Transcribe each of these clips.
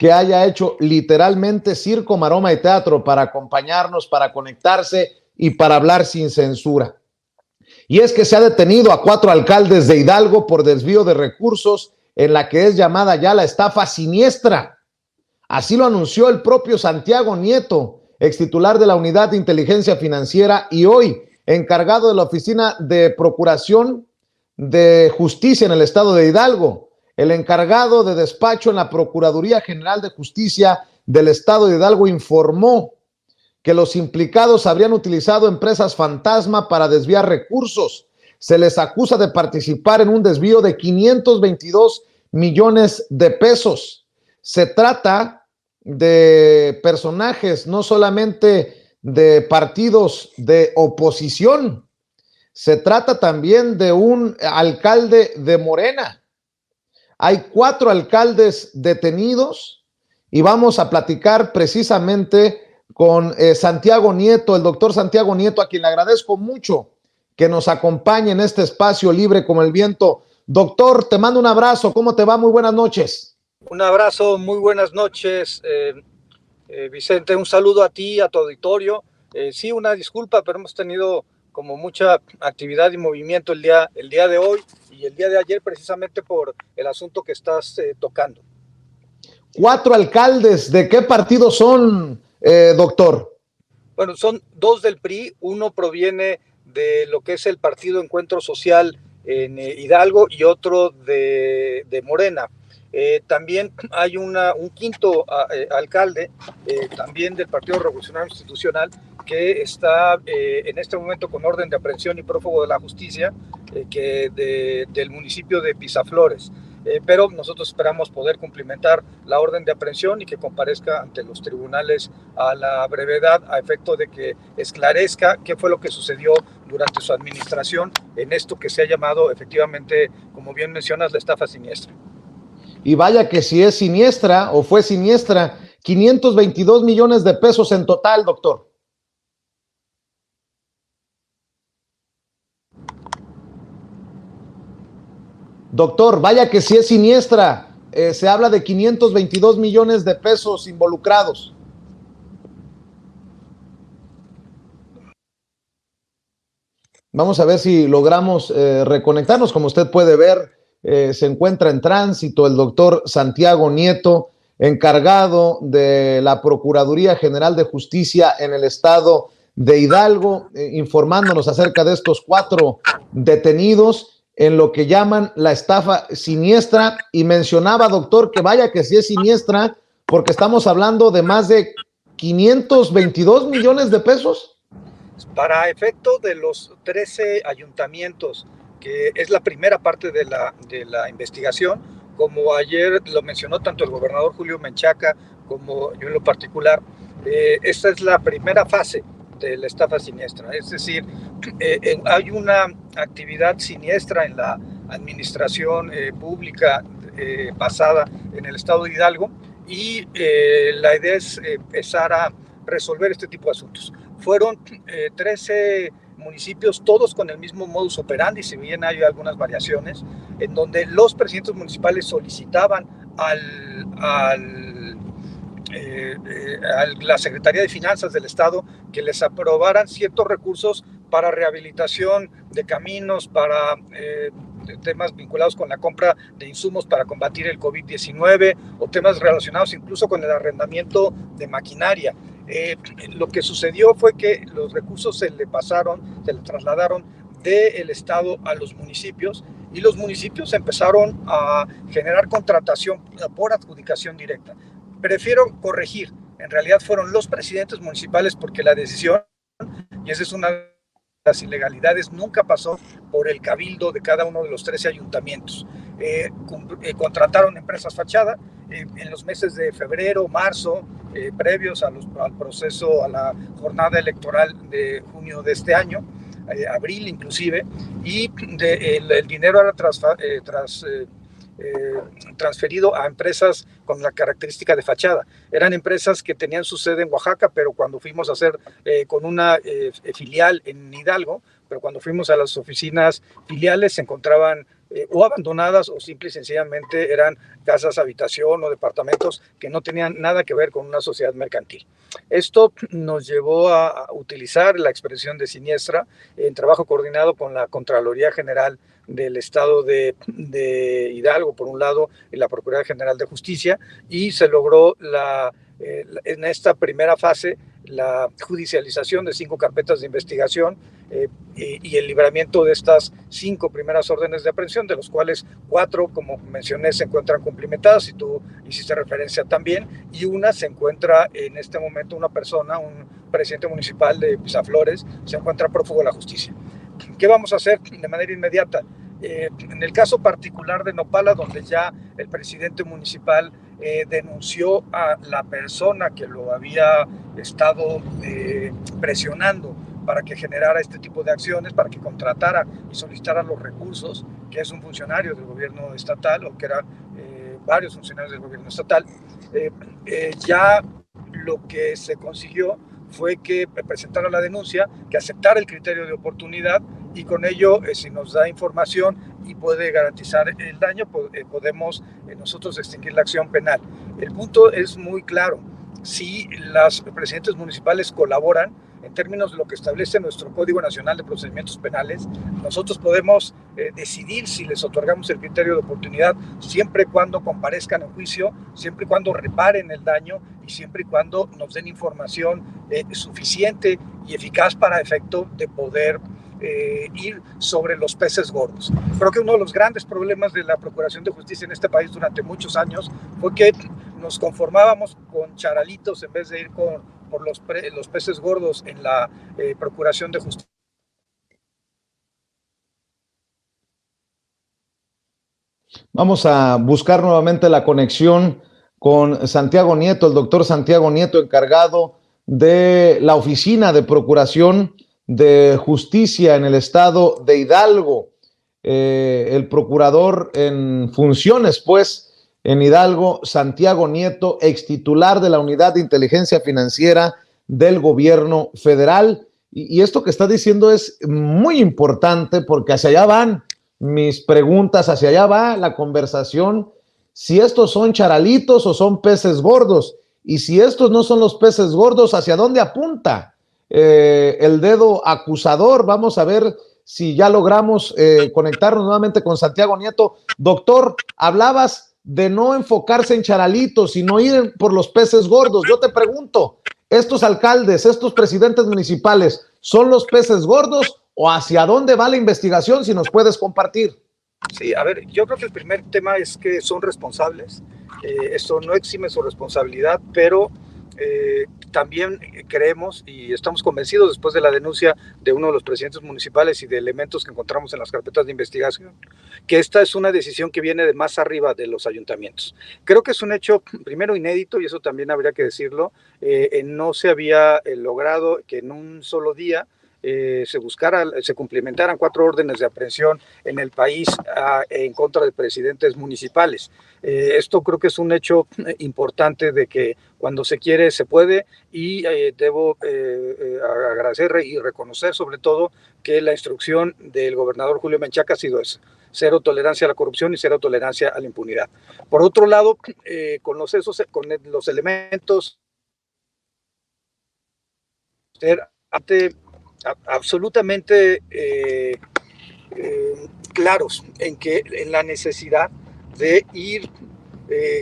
que haya hecho literalmente circo, maroma y teatro para acompañarnos, para conectarse y para hablar sin censura. Y es que se ha detenido a 4 alcaldes de Hidalgo por desvío de recursos en la que es llamada ya la estafa siniestra. Así lo anunció el propio Santiago Nieto, extitular de la Unidad de Inteligencia Financiera y hoy encargado de la Oficina de Procuración de Justicia en el estado de Hidalgo, el encargado de despacho en la Procuraduría General de Justicia del estado de Hidalgo informó que los implicados habrían utilizado empresas fantasma para desviar recursos. Se les acusa de participar en un desvío de 522 millones de pesos. Se trata de personajes, no solamente de partidos de oposición, se trata también de un alcalde de Morena. Hay 4 alcaldes detenidos y vamos a platicar precisamente con Santiago Nieto, el doctor Santiago Nieto, a quien le agradezco mucho que nos acompañe en este espacio libre como el viento. Doctor, te mando un abrazo. ¿Cómo te va? Muy buenas noches. Un abrazo, muy buenas noches, Vicente. Un saludo a ti, a tu auditorio. Sí, una disculpa, pero hemos tenido como mucha actividad y movimiento el día de hoy y el día de ayer precisamente por el asunto que estás tocando. 4 alcaldes, ¿de qué partido son, doctor? Bueno, son 2 del PRI, uno proviene de lo que es el Partido Encuentro Social en Hidalgo y otro de Morena. También hay un quinto alcalde, también del Partido Revolucionario Institucional, que está en este momento con orden de aprehensión y prófugo de la justicia, del municipio de Pisaflores. Pero nosotros esperamos poder cumplimentar la orden de aprehensión y que comparezca ante los tribunales a la brevedad, a efecto de que esclarezca qué fue lo que sucedió durante su administración en esto que se ha llamado efectivamente, como bien mencionas, la estafa siniestra. Y vaya que si es siniestra o fue siniestra, 522 millones de pesos en total, doctor. Doctor, vaya que si es siniestra, se habla de 522 millones de pesos involucrados. Vamos a ver si logramos reconectarnos. Como usted puede ver, se encuentra en tránsito el doctor Santiago Nieto, encargado de la Procuraduría General de Justicia en el estado de Hidalgo, informándonos acerca de estos 4 detenidos en lo que llaman la estafa siniestra. Y mencionaba, doctor, que vaya que sí es siniestra, porque estamos hablando de más de 522 millones de pesos. Para efecto de los 13 ayuntamientos, que es la primera parte de la investigación, como ayer lo mencionó tanto el gobernador Julio Menchaca como yo en lo particular, esta es la primera fase de la estafa siniestra. Es decir, hay una actividad siniestra en la administración pública basada en el estado de Hidalgo y la idea es empezar a resolver este tipo de asuntos. Fueron 13 municipios, todos con el mismo modus operandi, si bien hay algunas variaciones, en donde los presidentes municipales solicitaban a la Secretaría de Finanzas del Estado que les aprobaran ciertos recursos para rehabilitación de caminos, para temas vinculados con la compra de insumos para combatir el COVID-19 o temas relacionados incluso con el arrendamiento de maquinaria. Lo que sucedió fue que los recursos se le trasladaron del Estado a los municipios y los municipios empezaron a generar contratación por adjudicación directa. Prefiero corregir, en realidad fueron los presidentes municipales porque la decisión, y esa es una de las ilegalidades, nunca pasó por el cabildo de cada uno de los 13 ayuntamientos. Contrataron empresas fachada en los meses de febrero, marzo, previos al proceso, a la jornada electoral de junio de este año, abril inclusive, y el dinero era transferido a empresas con la característica de fachada. Eran empresas que tenían su sede en Oaxaca, pero cuando fuimos a hacer con una filial en Hidalgo, pero cuando fuimos a las oficinas filiales se encontraban o abandonadas o simple y sencillamente eran casas habitación o departamentos que no tenían nada que ver con una sociedad mercantil. Esto nos llevó a utilizar la expresión de siniestra en trabajo coordinado con la Contraloría General del Estado de Hidalgo, por un lado, y la Procuraduría General de Justicia, y se logró en esta primera fase la judicialización de 5 carpetas de investigación y el libramiento de estas 5 primeras órdenes de aprehensión, de los cuales 4, como mencioné, se encuentran cumplimentadas, y tú hiciste referencia también, y una se encuentra en este momento, una persona, un presidente municipal de Pisaflores, se encuentra prófugo de la justicia. ¿Qué vamos a hacer de manera inmediata? En el caso particular de Nopala, donde ya el presidente municipal denunció a la persona que lo había estado presionando para que generara este tipo de acciones, para que contratara y solicitara los recursos, que es un funcionario del gobierno estatal, o que eran varios funcionarios del gobierno estatal, ya lo que se consiguió fue que presentara la denuncia, que aceptara el criterio de oportunidad, y con ello, si nos da información y puede garantizar el daño, podemos nosotros extinguir la acción penal. El punto es muy claro: si los presidentes municipales colaboran en términos de lo que establece nuestro Código Nacional de Procedimientos Penales, nosotros podemos decidir si les otorgamos el criterio de oportunidad, siempre y cuando comparezcan en juicio, siempre y cuando reparen el daño y siempre y cuando nos den información suficiente y eficaz para efecto de poder ir sobre los peces gordos. Creo que uno de los grandes problemas de la Procuración de Justicia en este país durante muchos años fue que nos conformábamos con charalitos en vez de ir por los peces gordos en la Procuración de Justicia. Vamos a buscar nuevamente la conexión con Santiago Nieto, el doctor Santiago Nieto, encargado de la Oficina de Procuración de Justicia en el estado de Hidalgo, el procurador en funciones, pues, en Hidalgo, Santiago Nieto, ex titular de la Unidad de Inteligencia Financiera del Gobierno Federal. Y esto que está diciendo es muy importante, porque hacia allá van mis preguntas, hacia allá va la conversación: si estos son charalitos o son peces gordos, y si estos no son los peces gordos, ¿hacia dónde apunta el dedo acusador? Vamos a ver si ya logramos conectarnos nuevamente con Santiago Nieto. Doctor, hablabas de no enfocarse en charalitos, sino ir por los peces gordos. Yo te pregunto, ¿estos alcaldes, estos presidentes municipales son los peces gordos, o hacia dónde va la investigación? Si nos puedes compartir. Sí, a ver, yo creo que el primer tema es que son responsables. Eso no exime su responsabilidad, pero también creemos y estamos convencidos, después de la denuncia de uno de los presidentes municipales y de elementos que encontramos en las carpetas de investigación, que esta es una decisión que viene de más arriba de los ayuntamientos. Creo que es un hecho, primero, inédito, y eso también habría que decirlo. No se había logrado que en un solo día se cumplimentaran 4 órdenes de aprehensión en el país en contra de presidentes municipales. Esto creo que es un hecho importante, de que cuando se quiere se puede, y debo agradecer y reconocer sobre todo que la instrucción del gobernador Julio Menchaca ha sido esa: cero tolerancia a la corrupción y cero tolerancia a la impunidad. Por otro lado, con los elementos absolutamente claros en la necesidad de ir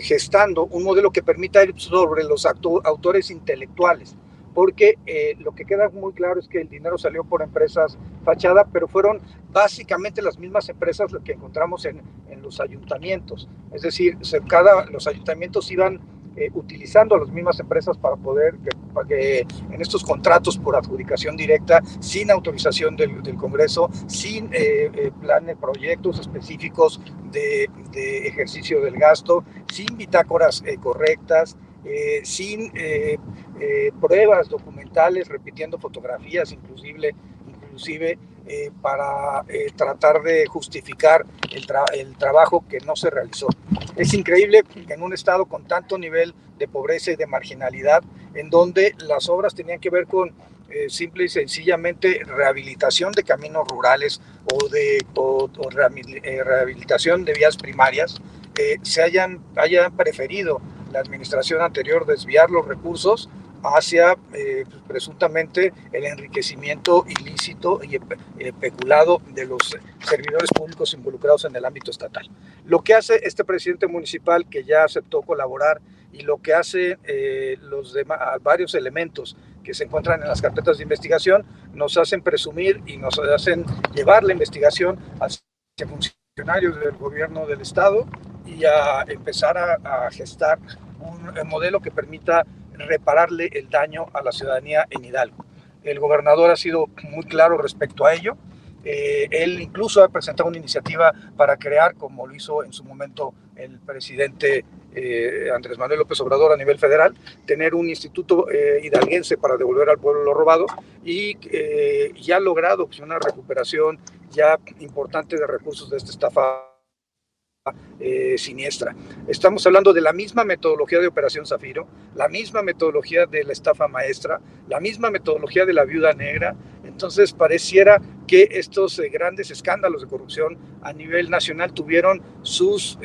gestando un modelo que permita ir sobre los autores intelectuales, porque lo que queda muy claro es que el dinero salió por empresas fachada, pero fueron básicamente las mismas empresas que encontramos en los ayuntamientos. Es decir, los ayuntamientos iban utilizando a las mismas empresas para poder que en estos contratos por adjudicación directa, sin autorización del Congreso, sin planes, proyectos específicos de ejercicio del gasto, sin bitácoras correctas, sin pruebas documentales, repitiendo fotografías inclusive para tratar de justificar el trabajo que no se realizó. Es increíble que en un estado con tanto nivel de pobreza y de marginalidad, en donde las obras tenían que ver con simple y sencillamente rehabilitación de caminos rurales o rehabilitación de vías primarias, hayan preferido la administración anterior desviar los recursos hacia presuntamente el enriquecimiento ilícito y peculado de los servidores públicos involucrados en el ámbito estatal. Lo que hace este presidente municipal, que ya aceptó colaborar, y lo que hace los demás, varios elementos que se encuentran en las carpetas de investigación, nos hacen presumir y nos hacen llevar la investigación hacia funcionarios del gobierno del estado y a empezar a gestar un modelo que permita repararle el daño a la ciudadanía en Hidalgo. El gobernador ha sido muy claro respecto a ello. Él incluso ha presentado una iniciativa para crear, como lo hizo en su momento el presidente Andrés Manuel López Obrador a nivel federal, tener un instituto hidalguense para devolver al pueblo lo robado, y ya ha logrado pues, una recuperación ya importante de recursos de esta estafa siniestra. Estamos hablando de la misma metodología de Operación Zafiro, la misma metodología de la estafa maestra, la misma metodología de la viuda negra. Entonces pareciera que estos grandes escándalos de corrupción a nivel nacional tuvieron sus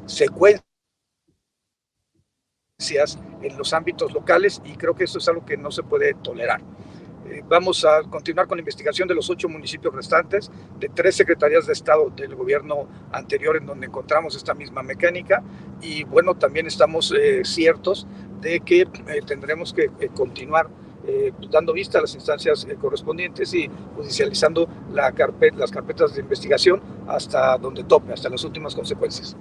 secuencias en los ámbitos locales, y creo que esto es algo que no se puede tolerar. Vamos a continuar con la investigación de los 8 municipios restantes, de 3 secretarías de Estado del gobierno anterior en donde encontramos esta misma mecánica, y bueno, también estamos ciertos de que tendremos que continuar dando vista a las instancias correspondientes y judicializando las carpetas de investigación hasta donde tope, hasta las últimas consecuencias.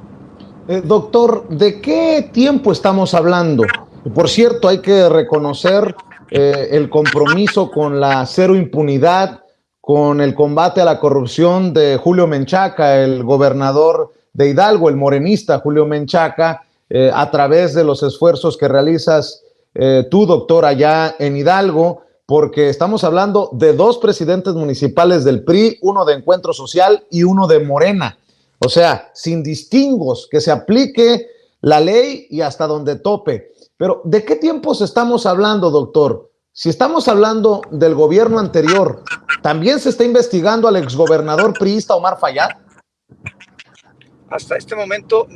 Doctor, ¿de qué tiempo estamos hablando? Por cierto, hay que reconocer el compromiso con la cero impunidad, con el combate a la corrupción de Julio Menchaca, el gobernador de Hidalgo, el morenista Julio Menchaca, a través de los esfuerzos que realizas tú, doctor, allá en Hidalgo, porque estamos hablando de 2 presidentes municipales del PRI, uno de Encuentro Social y uno de Morena. O sea, sin distingos, que se aplique la ley y hasta donde tope. Pero, ¿de qué tiempos estamos hablando, doctor? Si estamos hablando del gobierno anterior, ¿también se está investigando al exgobernador priista Omar Fayad? Hasta este momento,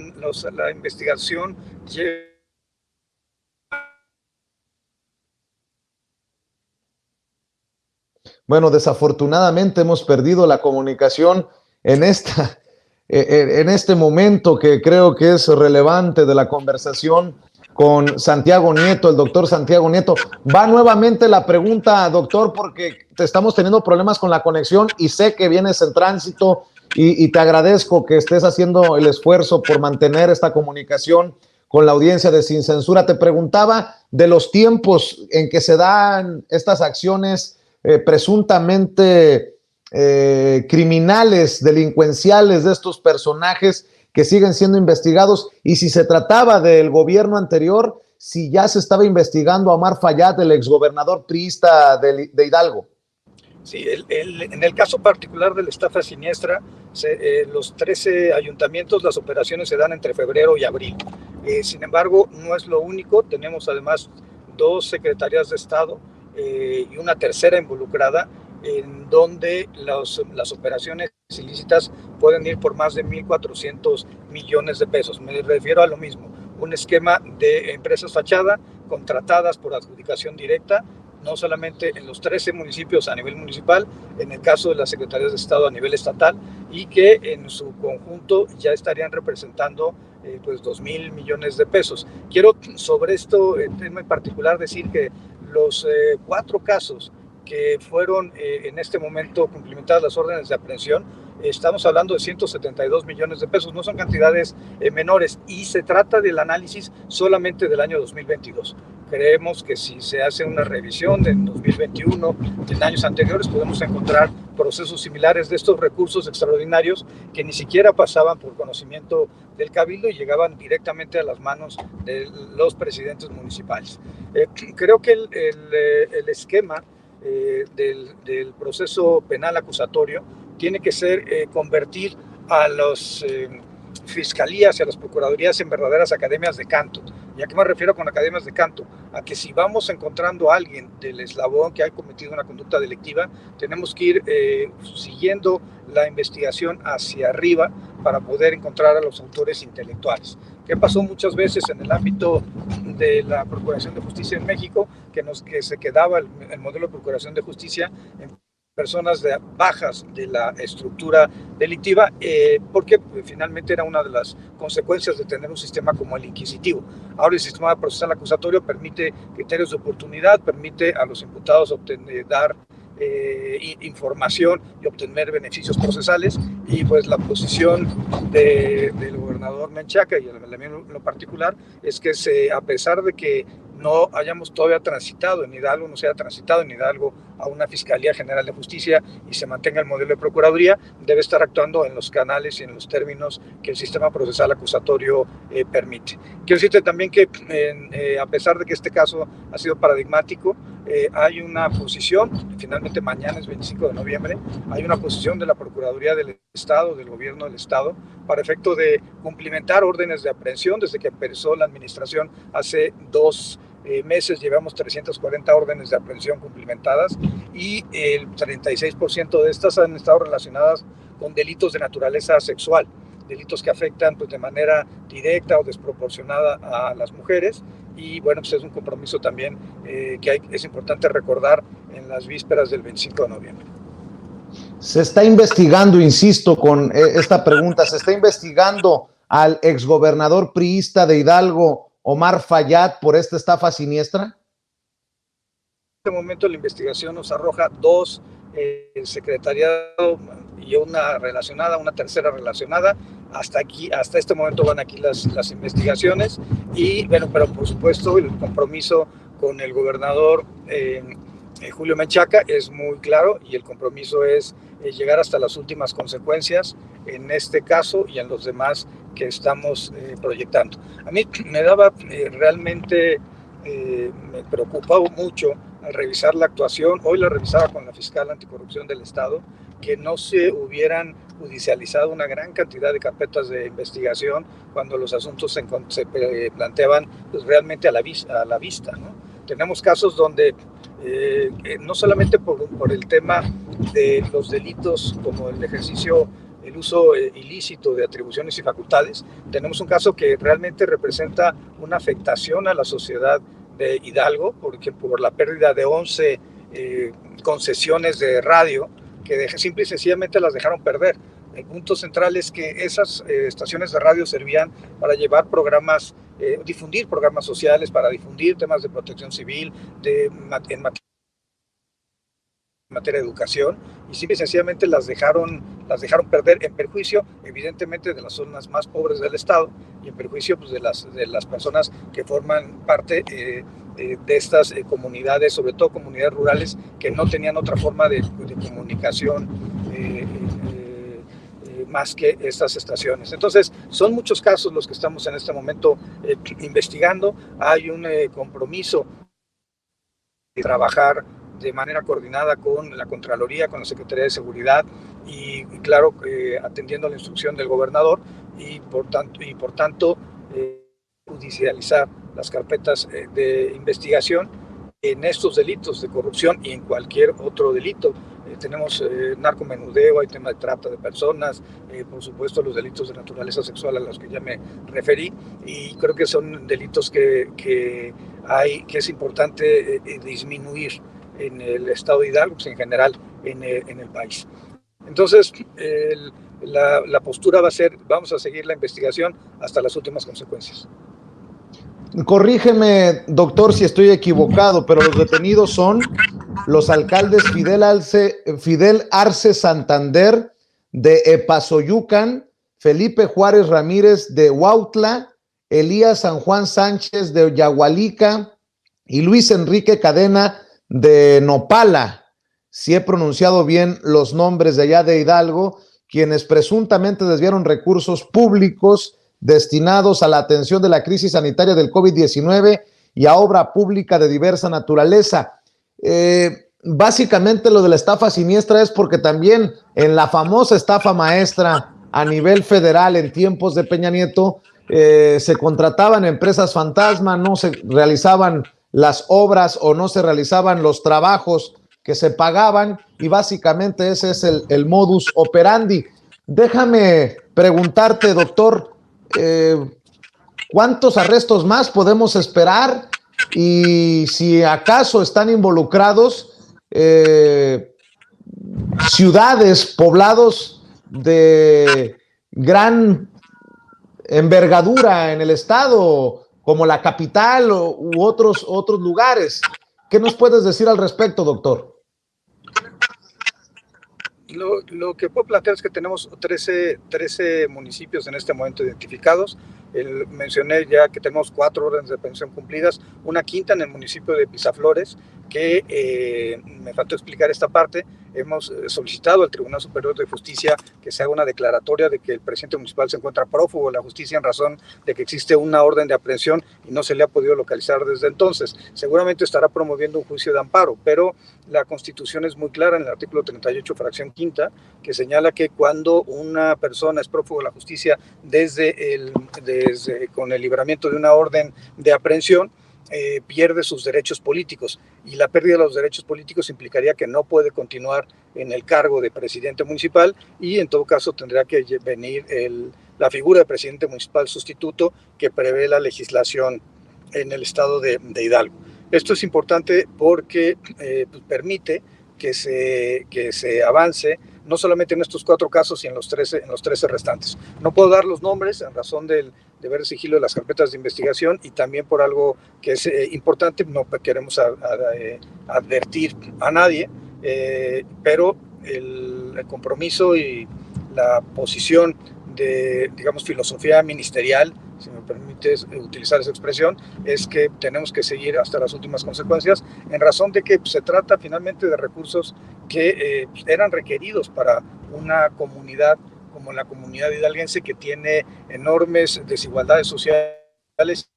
la investigación lleva... Bueno, desafortunadamente hemos perdido la comunicación en este momento que creo que es relevante de la conversación con Santiago Nieto, el doctor Santiago Nieto. Va nuevamente la pregunta, doctor, porque estamos teniendo problemas con la conexión y sé que vienes en tránsito y te agradezco que estés haciendo el esfuerzo por mantener esta comunicación con la audiencia de Sin Censura. Te preguntaba de los tiempos en que se dan estas acciones presuntamente criminales, delincuenciales de estos personajes que siguen siendo investigados, y si se trataba del gobierno anterior, si ya se estaba investigando a Omar Fayad, el exgobernador priista de Hidalgo. Sí, en el caso particular de la estafa siniestra, los 13 ayuntamientos, las operaciones se dan entre febrero y abril. Sin embargo, no es lo único, tenemos además 2 secretarías de Estado y una tercera involucrada, en donde las operaciones ilícitas pueden ir por más de 1.400 millones de pesos. Me refiero a lo mismo, un esquema de empresas fachada contratadas por adjudicación directa, no solamente en los 13 municipios a nivel municipal, en el caso de las secretarías de Estado a nivel estatal, y que en su conjunto ya estarían representando pues 2.000 millones de pesos. Quiero sobre esto, tema en particular, decir que los 4 casos que fueron en este momento cumplimentadas las órdenes de aprehensión, estamos hablando de 172 millones de pesos, no son cantidades menores, y se trata del análisis solamente del año 2022. Creemos que si se hace una revisión en 2021, en años anteriores, podemos encontrar procesos similares de estos recursos extraordinarios que ni siquiera pasaban por conocimiento del Cabildo y llegaban directamente a las manos de los presidentes municipales. Creo que el esquema del proceso penal acusatorio tiene que ser convertir a los fiscalías y a las procuradurías en verdaderas academias de canto. ¿Y a qué me refiero con academias de canto? A que si vamos encontrando a alguien del eslabón que ha cometido una conducta delictiva, tenemos que ir siguiendo la investigación hacia arriba para poder encontrar a los autores intelectuales. ¿Qué pasó muchas veces en el ámbito de la Procuración de Justicia en México? Que se quedaba el modelo de Procuración de Justicia en personas bajas de la estructura delictiva, porque finalmente era una de las consecuencias de tener un sistema como el inquisitivo. Ahora el sistema procesal acusatorio permite criterios de oportunidad, permite a los imputados dar información y obtener beneficios procesales, y pues la posición del gobernador Menchaca y en lo particular es que a pesar de que no hayamos todavía transitado en Hidalgo, no se haya transitado en Hidalgo a una Fiscalía General de Justicia y se mantenga el modelo de Procuraduría, debe estar actuando en los canales y en los términos que el sistema procesal acusatorio permite. Quiero decirte también que a pesar de que este caso ha sido paradigmático, hay una posición, finalmente mañana es 25 de noviembre, hay una posición de la Procuraduría del Estado, del Gobierno del Estado, para efecto de cumplimentar órdenes de aprehensión. Desde que empezó la administración hace 2 meses llevamos 340 órdenes de aprehensión cumplimentadas, y el 36% de estas han estado relacionadas con delitos de naturaleza sexual, delitos que afectan pues, de manera directa o desproporcionada a las mujeres. Y bueno, pues es un compromiso también que es importante recordar en las vísperas del 25 de noviembre. Se está investigando, insisto con esta pregunta, se está investigando al exgobernador priista de Hidalgo, Omar Fayad, por esta estafa siniestra. En este momento la investigación nos arroja 2 secretariados y una relacionada, una tercera relacionada. Hasta este momento van aquí las investigaciones, y bueno, pero por supuesto el compromiso con el gobernador Julio Menchaca es muy claro, y el compromiso es llegar hasta las últimas consecuencias en este caso y en los demás que estamos proyectando. A mí me daba realmente, me preocupaba mucho al revisar la actuación, hoy la revisaba con la fiscal anticorrupción del Estado, que no se hubieran judicializado una gran cantidad de carpetas de investigación cuando los asuntos se planteaban pues, realmente a la vista, ¿no? Tenemos casos donde no solamente por el tema de los delitos como el uso ilícito de atribuciones y facultades, tenemos un caso que realmente representa una afectación a la sociedad de Hidalgo, porque por la pérdida de 11 concesiones de radio que simple y sencillamente las dejaron perder. El punto central es que esas estaciones de radio servían para llevar programas, difundir programas sociales, para difundir temas de protección civil, en materia de educación, y simple y sencillamente las dejaron perder, en perjuicio evidentemente de las zonas más pobres del estado, y en perjuicio pues, de las personas que forman parte de estas comunidades, sobre todo comunidades rurales que no tenían otra forma de comunicación más que estas estaciones. Entonces, son muchos casos los que estamos en este momento investigando. Hay un compromiso de trabajar de manera coordinada con la Contraloría, con la Secretaría de Seguridad y claro, atendiendo a la instrucción del gobernador, y por tanto judicializar las carpetas de investigación en estos delitos de corrupción y en cualquier otro delito. Tenemos narcomenudeo, hay tema de trata de personas, por supuesto los delitos de naturaleza sexual a los que ya me referí, y creo que son delitos que es importante disminuir en el estado de Hidalgo, pues en general en el país. Entonces, la postura va a ser, vamos a seguir la investigación hasta las últimas consecuencias. Corrígeme, doctor, si estoy equivocado, pero los detenidos son los alcaldes Fidel Arce Santander de Epazoyucan, Felipe Juárez Ramírez de Huautla, Elías San Juan Sánchez de Yagualica y Luis Enrique Cadena de Nopala. Si he pronunciado bien los nombres de allá de Hidalgo, quienes presuntamente desviaron recursos públicos destinados a la atención de la crisis sanitaria del COVID-19 y a obra pública de diversa naturaleza. Básicamente lo de la estafa siniestra es porque también en la famosa estafa maestra a nivel federal en tiempos de Peña Nieto, se contrataban empresas fantasma, no se realizaban las obras o no se realizaban los trabajos que se pagaban, y básicamente ese es el modus operandi. Déjame preguntarte, doctor, ¿cuántos arrestos más podemos esperar? Y si acaso están involucrados ciudades, poblados de gran envergadura en el estado, como la capital u otros lugares. ¿Qué nos puedes decir al respecto, doctor? Lo que puedo plantear es que tenemos 13 municipios en este momento identificados. Mencioné ya que tenemos 4 órdenes de aprehensión cumplidas, una quinta en el municipio de Pisaflores, que me faltó explicar esta parte. Hemos solicitado al Tribunal Superior de Justicia que se haga una declaratoria de que el presidente municipal se encuentra prófugo de la justicia en razón de que existe una orden de aprehensión y no se le ha podido localizar desde entonces. Seguramente estará promoviendo un juicio de amparo, pero la Constitución es muy clara en el artículo 38, fracción quinta, que señala que cuando una persona es prófugo de la justicia con el libramiento de una orden de aprehensión, pierde sus derechos políticos, y la pérdida de los derechos políticos implicaría que no puede continuar en el cargo de presidente municipal, y en todo caso tendría que venir la figura de presidente municipal sustituto que prevé la legislación en el estado de Hidalgo. Esto es importante porque permite que se avance no solamente en estos 4 casos, sino en los 13 restantes. No puedo dar los nombres en razón del deber de sigilo de las carpetas de investigación, y también por algo que es importante, no queremos advertir a nadie, pero el compromiso y la posición de, digamos, filosofía ministerial, si me permites utilizar esa expresión, es que tenemos que seguir hasta las últimas consecuencias, en razón de que se trata finalmente de recursos que eran requeridos para una comunidad como la comunidad hidalguense, que tiene enormes desigualdades sociales,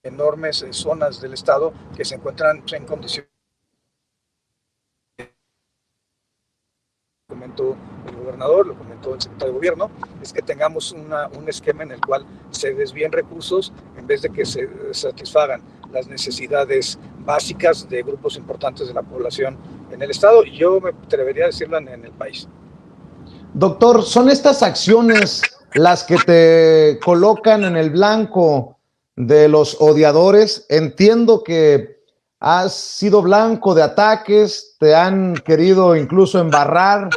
enormes zonas del estado que se encuentran en condiciones. Lo comentó el gobernador, lo comentó el secretario de gobierno, es que tengamos un esquema en el cual se desvíen recursos en vez de que se satisfagan las necesidades básicas de grupos importantes de la población en el estado, y yo me atrevería a decirlo en el país. Doctor, ¿son estas acciones las que te colocan en el blanco de los odiadores? Entiendo que has sido blanco de ataques, te han querido incluso embarrar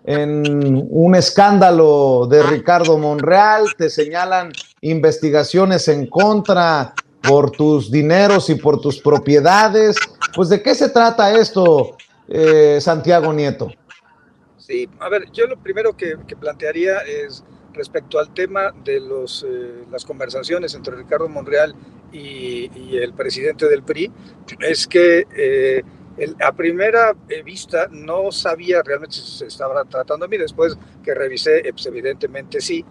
en un escándalo de Ricardo Monreal, te señalan investigaciones en contra por tus dineros y por tus propiedades. Pues, ¿de qué se trata esto, Santiago Nieto? Sí, a ver, yo lo primero que plantearía es respecto al tema de las conversaciones entre Ricardo Monreal y el presidente del PRI, es que a primera vista no sabía realmente si se estaba tratando a mí. Después que revisé, pues evidentemente sí,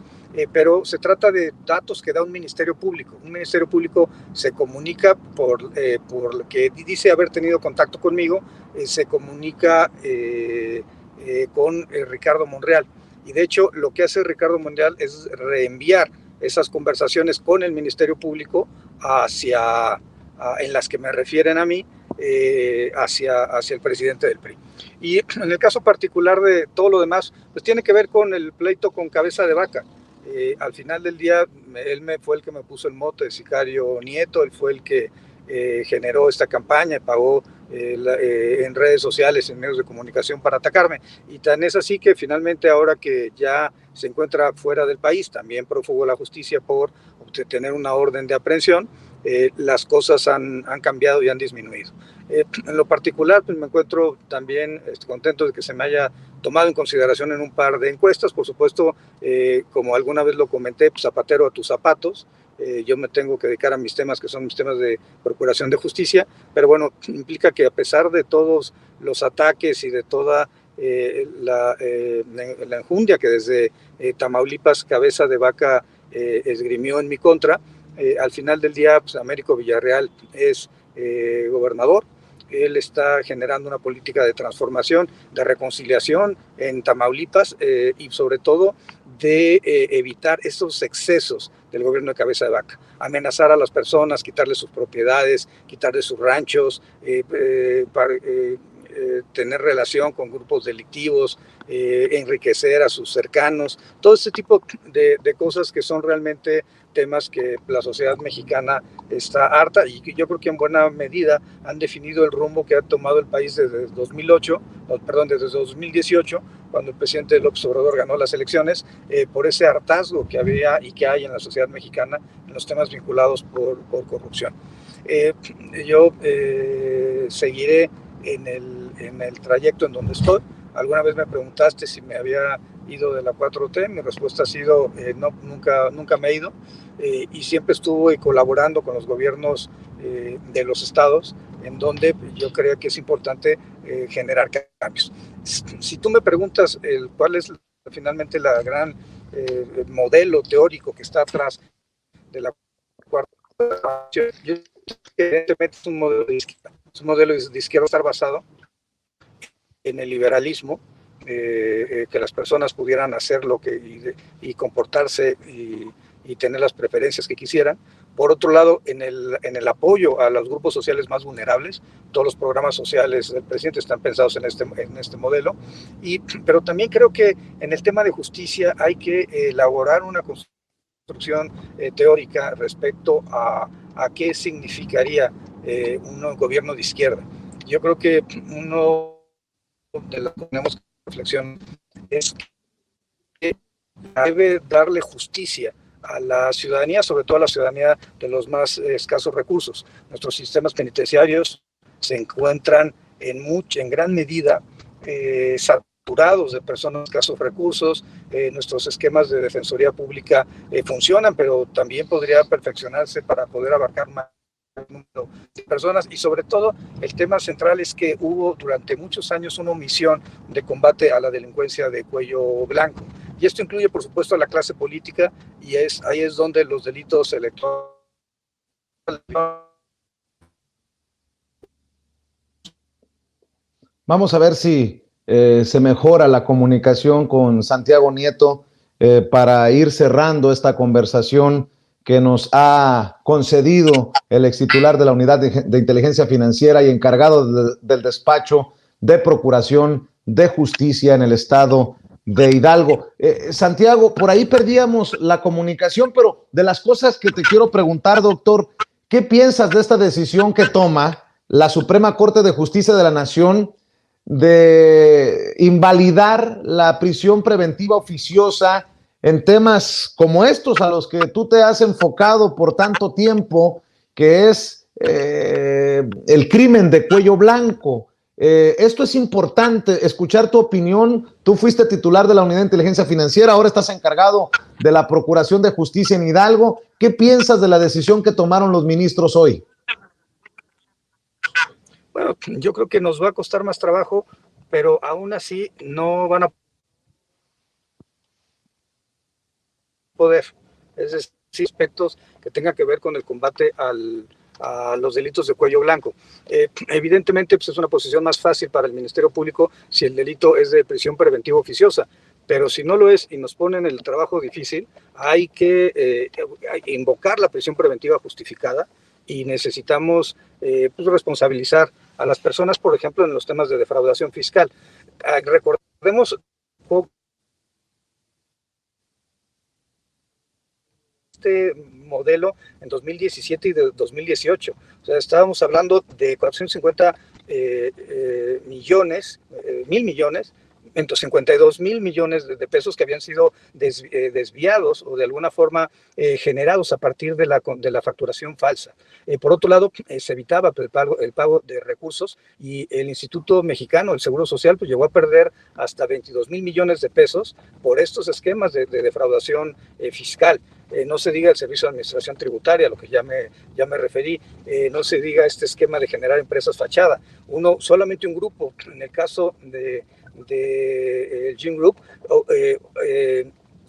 pero se trata de datos que da un ministerio público. Un ministerio público se comunica por lo que dice haber tenido contacto conmigo, se comunica con Ricardo Monreal. Y de hecho, lo que hace Ricardo Monreal es reenviar esas conversaciones con el Ministerio Público en las que me refieren a mí, hacia el presidente del PRI. Y en el caso particular de todo lo demás, pues tiene que ver con el pleito con Cabeza de Vaca. Al final del día, él fue el que me puso el mote de sicario Nieto, él fue el que generó esta campaña, pagó en redes sociales, en medios de comunicación para atacarme, y tan es así que finalmente, ahora que ya se encuentra fuera del país, también prófugo de la justicia por obtener una orden de aprehensión, las cosas han cambiado y han disminuido. En lo particular, pues me encuentro también contento de que se me haya tomado en consideración en un par de encuestas. Por supuesto, como alguna vez lo comenté, pues, zapatero a tus zapatos. Yo me tengo que dedicar a mis temas, que son mis temas de procuración de justicia, pero bueno, implica que a pesar de todos los ataques y de toda la enjundia que desde Tamaulipas Cabeza de Vaca esgrimió en mi contra, al final del día, pues, Américo Villarreal es gobernador. Él está generando una política de transformación, de reconciliación en Tamaulipas y sobre todo de evitar estos excesos del gobierno de cabeza de vaca, amenazar a las personas, quitarles sus propiedades, quitarles sus ranchos, tener relación con grupos delictivos, enriquecer a sus cercanos, todo este tipo de cosas que son realmente temas que la sociedad mexicana está harta y que yo creo que en buena medida han definido el rumbo que ha tomado el país desde 2008, perdón, desde 2018, cuando el presidente López Obrador ganó las elecciones, por ese hartazgo que había y que hay en la sociedad mexicana en los temas vinculados por corrupción. Yo seguiré en el trayecto en donde estoy. Alguna vez me preguntaste si me había ido de la 4T, mi respuesta ha sido no, nunca me he ido, y siempre estuve colaborando con los gobiernos de los estados, en donde yo creo que es importante generar cambios. Si tú me preguntas cuál es finalmente la gran modelo teórico que está atrás de la 4T, yo evidentemente es un modelo de izquierda. Es un modelo de izquierda estar basado en el liberalismo, que las personas pudieran hacer lo que y comportarse y tener las preferencias que quisieran. Por otro lado, en el apoyo a los grupos sociales más vulnerables, todos los programas sociales del presidente están pensados en este modelo, pero también creo que en el tema de justicia hay que elaborar una construcción teórica respecto a qué significaría un gobierno de izquierda. Yo creo que uno de lo que tenemos que reflexionar es que debe darle justicia a la ciudadanía, sobre todo a la ciudadanía de los más escasos recursos. Nuestros sistemas penitenciarios se encuentran en gran medida saturados de personas de escasos recursos. Nuestros esquemas de defensoría pública funcionan, pero también podría perfeccionarse para poder abarcar más número de personas, y sobre todo el tema central es que hubo durante muchos años una omisión de combate a la delincuencia de cuello blanco, y esto incluye por supuesto a la clase política, y ahí es donde los delitos electorales. Vamos a ver si se mejora la comunicación con Santiago Nieto para ir cerrando esta conversación que nos ha concedido el extitular de la Unidad de Inteligencia Financiera y encargado del despacho de Procuración de Justicia en el estado de Hidalgo. Santiago, por ahí perdíamos la comunicación, pero de las cosas que te quiero preguntar, doctor, ¿qué piensas de esta decisión que toma la Suprema Corte de Justicia de la Nación de invalidar la prisión preventiva oficiosa en temas como estos a los que tú te has enfocado por tanto tiempo, que es el crimen de cuello blanco? Esto es importante, escuchar tu opinión. Tú fuiste titular de la Unidad de Inteligencia Financiera, ahora estás encargado de la Procuración de Justicia en Hidalgo. ¿Qué piensas de la decisión que tomaron los ministros hoy? Bueno, yo creo que nos va a costar más trabajo, pero aún así no van a poder. Es decir, aspectos que tengan que ver con el combate a los delitos de cuello blanco. Evidentemente, pues es una posición más fácil para el Ministerio Público si el delito es de prisión preventiva oficiosa, pero si no lo es y nos ponen el trabajo difícil, hay que invocar la prisión preventiva justificada, y necesitamos pues responsabilizar a las personas, por ejemplo, en los temas de defraudación fiscal. Recordemos este modelo en 2017 y de 2018. O sea, estábamos hablando de 450 millones, 1,000 millones, entonces 52,000 millones de pesos que habían sido desviados o de alguna forma generados a partir de la facturación falsa. Por otro lado, se evitaba el pago de recursos, y el Instituto Mexicano del Seguro Social pues llegó a perder hasta 22,000 millones de pesos por estos esquemas de defraudación fiscal. No se diga el Servicio de Administración Tributaria, a lo que ya me referí, no se diga este esquema de generar empresas fachada. Solamente un grupo, en el caso de Gym Group,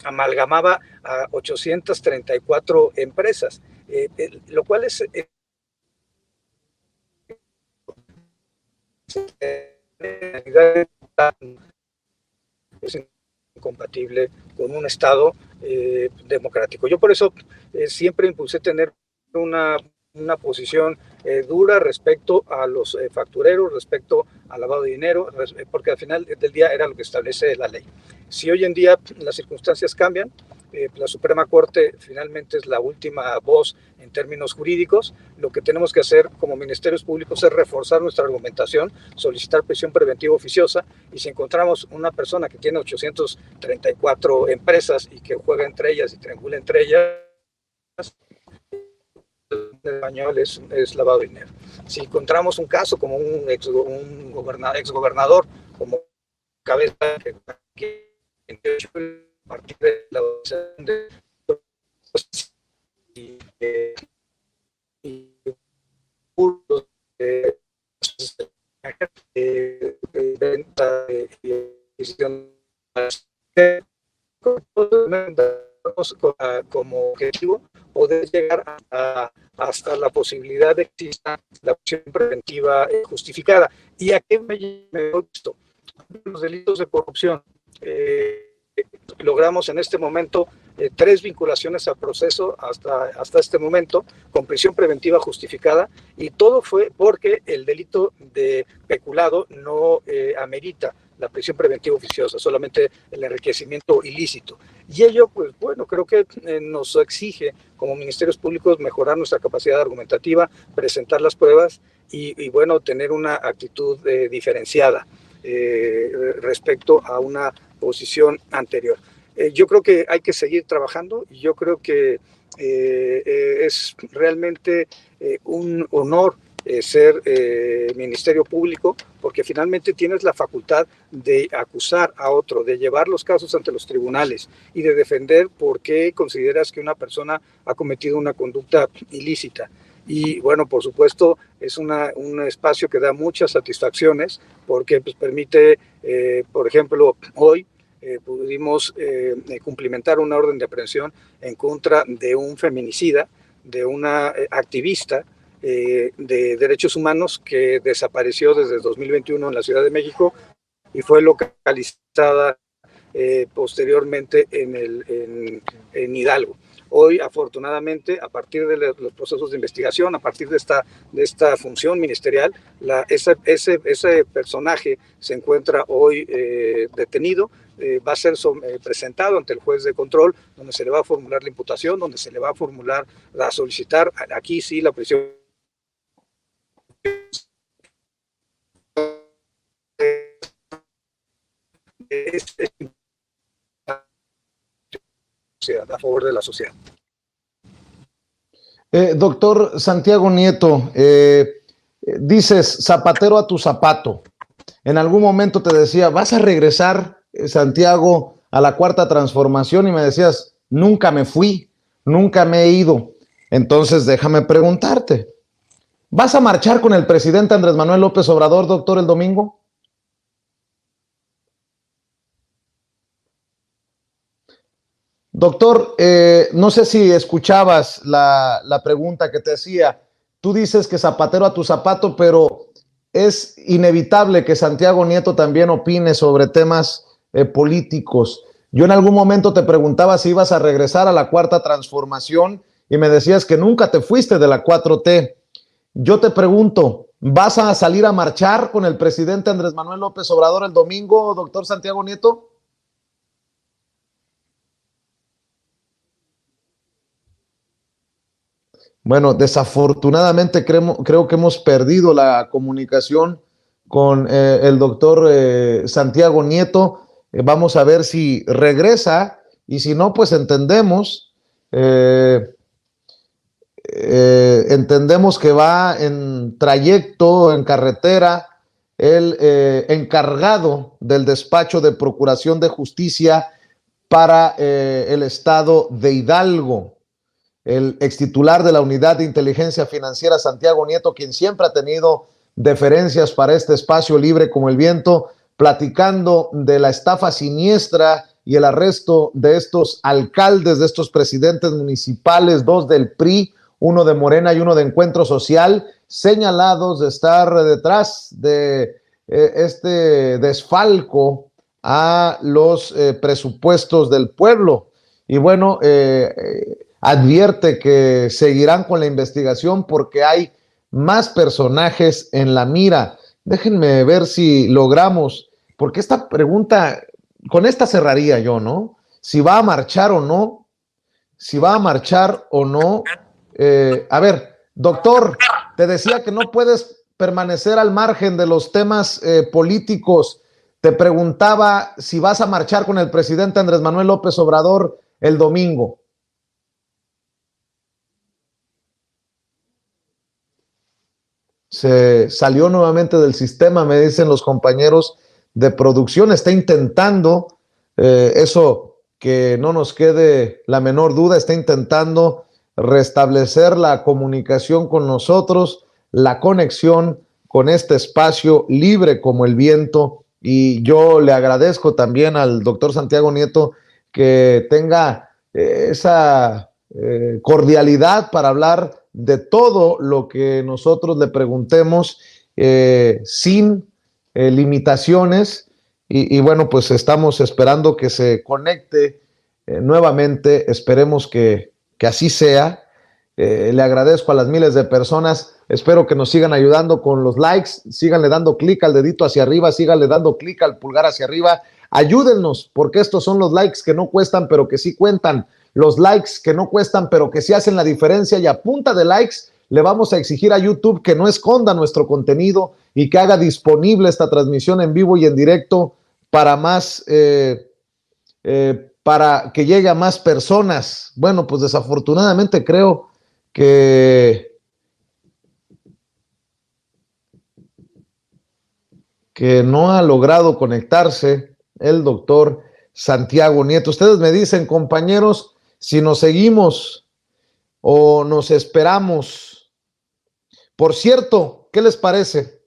amalgamaba a 834 empresas, lo cual es es incompatible con un Estado democrático. Yo por eso siempre impulsé tener una posición dura respecto a los factureros, respecto al lavado de dinero, porque al final del día era lo que establece la ley. Si hoy en día las circunstancias cambian, la Suprema Corte finalmente es la última voz en términos jurídicos. Lo que tenemos que hacer como ministerios públicos es reforzar nuestra argumentación, solicitar prisión preventiva oficiosa, y si encontramos una persona que tiene 834 empresas y que juega entre ellas y triangula entre ellas, en español es lavado de dinero. Si encontramos un caso como un exgobernador, como cabeza que a partir de la venta como objetivo poder llegar hasta la posibilidad de que exista la prisión preventiva justificada. ¿Y a qué me lleva esto? Los delitos de corrupción. Logramos en este momento 3 vinculaciones a proceso hasta este momento con prisión preventiva justificada, y todo fue porque el delito de peculado no amerita la prisión preventiva oficiosa, solamente el enriquecimiento ilícito. Y ello, pues bueno, creo que nos exige como ministerios públicos mejorar nuestra capacidad argumentativa, presentar las pruebas y bueno, tener una actitud diferenciada respecto a una posición anterior. Yo creo que hay que seguir trabajando, y yo creo que es realmente un honor ser ministerio público, porque finalmente tienes la facultad de acusar a otro, de llevar los casos ante los tribunales y de defender por qué consideras que una persona ha cometido una conducta ilícita. Y bueno, por supuesto, es un espacio que da muchas satisfacciones, porque pues, permite, por ejemplo, hoy pudimos cumplimentar una orden de aprehensión en contra de un feminicida, de una activista de derechos humanos que desapareció desde 2021 en la Ciudad de México y fue localizada posteriormente en Hidalgo. Hoy, afortunadamente, a partir de los procesos de investigación, a partir de esta función ministerial, ese personaje se encuentra hoy detenido, va a ser presentado ante el juez de control, donde se le va a formular la imputación, donde se le va a solicitar, aquí sí, la prisión a favor de la sociedad. Doctor Santiago Nieto, dices zapatero a tu zapato. En algún momento te decía, ¿vas a regresar, Santiago, a la Cuarta Transformación? Y me decías, nunca me fui, nunca me he ido. Entonces déjame preguntarte, ¿vas a marchar con el presidente Andrés Manuel López Obrador, doctor, el domingo? Doctor, no sé si escuchabas la pregunta que te hacía. Tú dices que zapatero a tu zapato, pero es inevitable que Santiago Nieto también opine sobre temas políticos. Yo en algún momento te preguntaba si ibas a regresar a la Cuarta Transformación y me decías que nunca te fuiste de la 4T. Yo te pregunto, ¿vas a salir a marchar con el presidente Andrés Manuel López Obrador el domingo, doctor Santiago Nieto? Bueno, desafortunadamente creo que hemos perdido la comunicación con el doctor Santiago Nieto. Vamos a ver si regresa, y si no, pues entendemos que va en trayecto, en carretera, el encargado del despacho de Procuración de Justicia para el estado de Hidalgo, el extitular de la Unidad de Inteligencia Financiera, Santiago Nieto, quien siempre ha tenido deferencias para este espacio libre como el viento, platicando de la estafa siniestra y el arresto de estos alcaldes, de estos presidentes municipales, 2 del PRI, 1 de Morena y 1 de Encuentro Social, señalados de estar detrás de este desfalco a los presupuestos del pueblo. Y bueno, advierte que seguirán con la investigación porque hay más personajes en la mira. Déjenme ver si logramos, porque esta pregunta, con esta cerraría yo, ¿no? Si va a marchar o no, si va a marchar o no. A ver, doctor, te decía que no puedes permanecer al margen de los temas políticos. Te preguntaba si vas a marchar con el presidente Andrés Manuel López Obrador el domingo. Se salió nuevamente del sistema, me dicen los compañeros de producción. Está intentando, eso que no nos quede la menor duda, está intentando restablecer la comunicación con nosotros, la conexión con este espacio libre como el viento. Y yo le agradezco también al doctor Santiago Nieto que tenga esa cordialidad para hablar de todo lo que nosotros le preguntemos sin limitaciones. Y bueno, pues estamos esperando que se conecte nuevamente. Esperemos que así sea. Le agradezco a las miles de personas. Espero que nos sigan ayudando con los likes. Síganle dando clic al dedito hacia arriba. Síganle dando clic al pulgar hacia arriba. Ayúdennos, porque estos son los likes que no cuestan, pero que sí cuentan. Los likes que no cuestan, pero que sí hacen la diferencia. Y a punta de likes le vamos a exigir a YouTube que no esconda nuestro contenido y que haga disponible esta transmisión en vivo y en directo para más, para que llegue a más personas. Bueno, pues desafortunadamente creo que no ha logrado conectarse el doctor Santiago Nieto. Ustedes me dicen, compañeros, si nos seguimos o nos esperamos. Por cierto, ¿qué les parece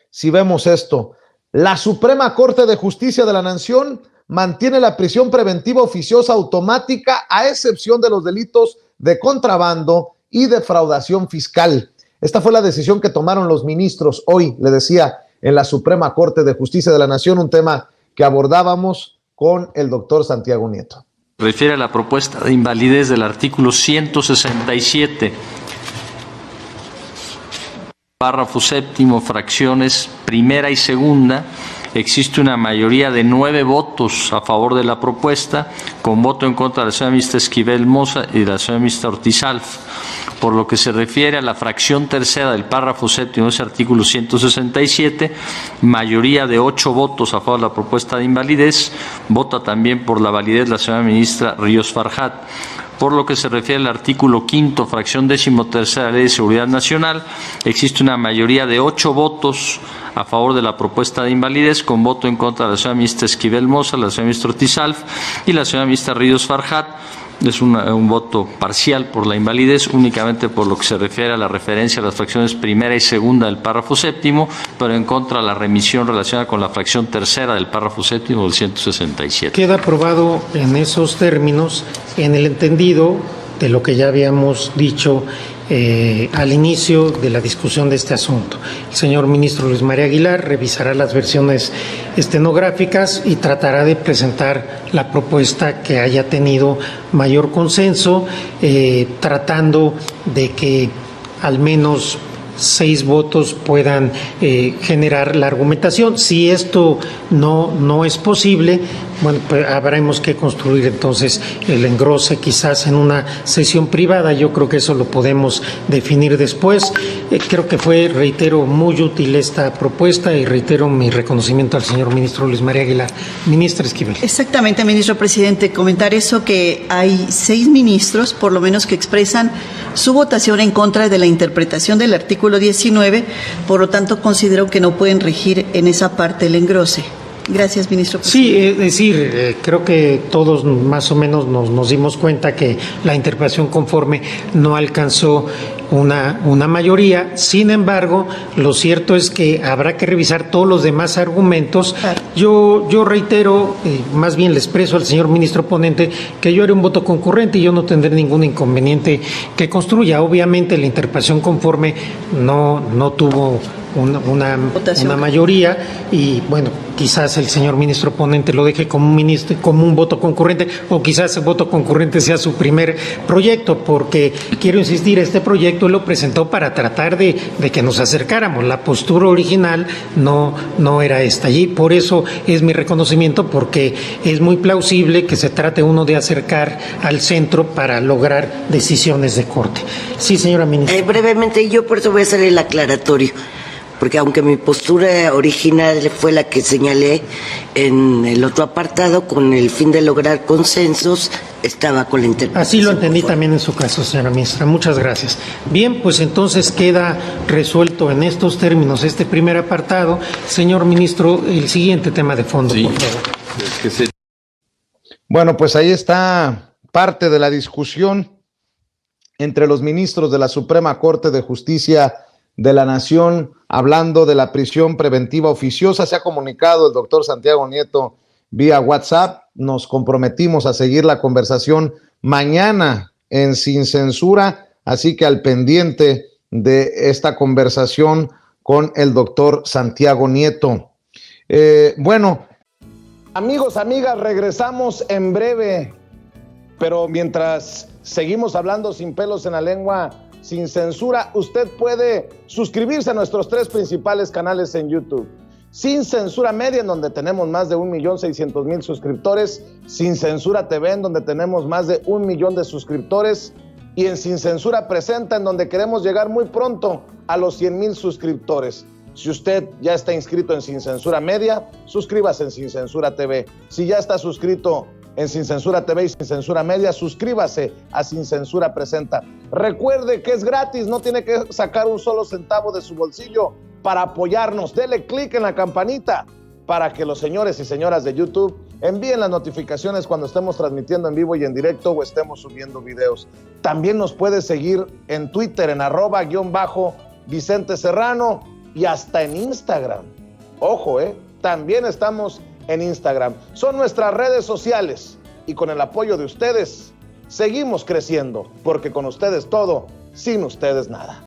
si vemos esto? La Suprema Corte de Justicia de la Nación mantiene la prisión preventiva oficiosa automática a excepción de los delitos de contrabando y defraudación fiscal. Esta fue la decisión que tomaron los ministros hoy, le decía, en la Suprema Corte de Justicia de la Nación, un tema que abordábamos con el doctor Santiago Nieto. Refiere a la propuesta de invalidez del artículo 167, párrafo séptimo, fracciones primera y segunda. Existe una mayoría de 9 votos a favor de la propuesta, con voto en contra de la señora ministra Esquivel Moza y de la señora ministra Ortiz Alf. Por lo que se refiere a la fracción tercera del párrafo séptimo de ese artículo 167, mayoría de 8 votos a favor de la propuesta de invalidez, vota también por la validez la señora ministra Ríos Farjat. Por lo que se refiere al artículo quinto, fracción 13ª de la Ley de Seguridad Nacional, existe una mayoría de 8 votos a favor de la propuesta de invalidez, con voto en contra de la señora ministra Esquivel Moza, la señora ministra Ortiz Alf y la señora ministra Ríos Farjat. Es un voto parcial por la invalidez, únicamente por lo que se refiere a la referencia a las fracciones primera y segunda del párrafo séptimo, pero en contra de la remisión relacionada con la fracción tercera del párrafo séptimo del 167. Queda aprobado en esos términos, en el entendido de lo que ya habíamos dicho al inicio de la discusión de este asunto. El señor ministro Luis María Aguilar revisará las versiones estenográficas y tratará de presentar la propuesta que haya tenido mayor consenso, tratando de que al menos 6 votos puedan generar la argumentación. Si esto no es posible, bueno, pues habremos que construir entonces el engrose quizás en una sesión privada. Yo creo que eso lo podemos definir después. Creo que fue, reitero, muy útil esta propuesta y reitero mi reconocimiento al señor ministro Luis María Aguilar. Ministra Esquivel. Exactamente, ministro presidente. Comentar eso, que hay 6 ministros, por lo menos, que expresan su votación en contra de la interpretación del artículo 19, por lo tanto considero que no pueden regir en esa parte el engrose. Gracias, ministro presidente. Sí, es decir, creo que todos más o menos nos dimos cuenta que la interpretación conforme no alcanzó una mayoría. Sin embargo, lo cierto es que habrá que revisar todos los demás argumentos. Claro. Yo reitero, más bien le expreso al señor ministro ponente que yo haré un voto concurrente y yo no tendré ningún inconveniente que construya. Obviamente la interpretación conforme no tuvo una mayoría y bueno, quizás el señor ministro ponente lo deje como un voto concurrente, o quizás el voto concurrente sea su primer proyecto, porque quiero insistir, este proyecto lo presentó para tratar de que nos acercáramos. La postura original no era esta, y por eso es mi reconocimiento, porque es muy plausible que se trate uno de acercar al centro para lograr decisiones de corte. Sí, señora ministra. Brevemente, yo por eso voy a hacer el aclaratorio, porque aunque mi postura original fue la que señalé en el otro apartado, con el fin de lograr consensos, estaba con la interpretación. Así lo entendí también en su caso, señora ministra. Muchas gracias. Bien, pues entonces queda resuelto en estos términos este primer apartado. Señor ministro, el siguiente tema de fondo, sí, por favor. Bueno, pues ahí está parte de la discusión entre los ministros de la Suprema Corte de Justicia de la Nación, hablando de la prisión preventiva oficiosa. Se ha comunicado el doctor Santiago Nieto vía WhatsApp. Nos comprometimos a seguir la conversación mañana en Sin Censura, así que al pendiente de esta conversación con el doctor Santiago Nieto. Bueno, amigos, amigas, regresamos en breve, pero mientras seguimos hablando sin pelos en la lengua, sin censura, usted puede suscribirse a nuestros 3 principales canales en YouTube. Sin Censura Media, en donde tenemos más de 1,600,000 suscriptores, Sin Censura TV, en donde tenemos más de 1 millón de suscriptores, y en Sin Censura Presenta, en donde queremos llegar muy pronto a los 100,000 suscriptores. Si usted ya está inscrito en Sin Censura Media, suscríbase en Sin Censura TV. Si ya está suscrito en Sin Censura TV y Sin Censura Media, suscríbase a Sin Censura Presenta. Recuerde que es gratis, no tiene que sacar un solo centavo de su bolsillo para apoyarnos. Dele clic en la campanita para que los señores y señoras de YouTube envíen las notificaciones cuando estemos transmitiendo en vivo y en directo o estemos subiendo videos. También nos puede seguir en Twitter en @Vicente Serrano y hasta en Instagram. Ojo, también estamos en Instagram. Son nuestras redes sociales y con el apoyo de ustedes seguimos creciendo, porque con ustedes todo, sin ustedes nada.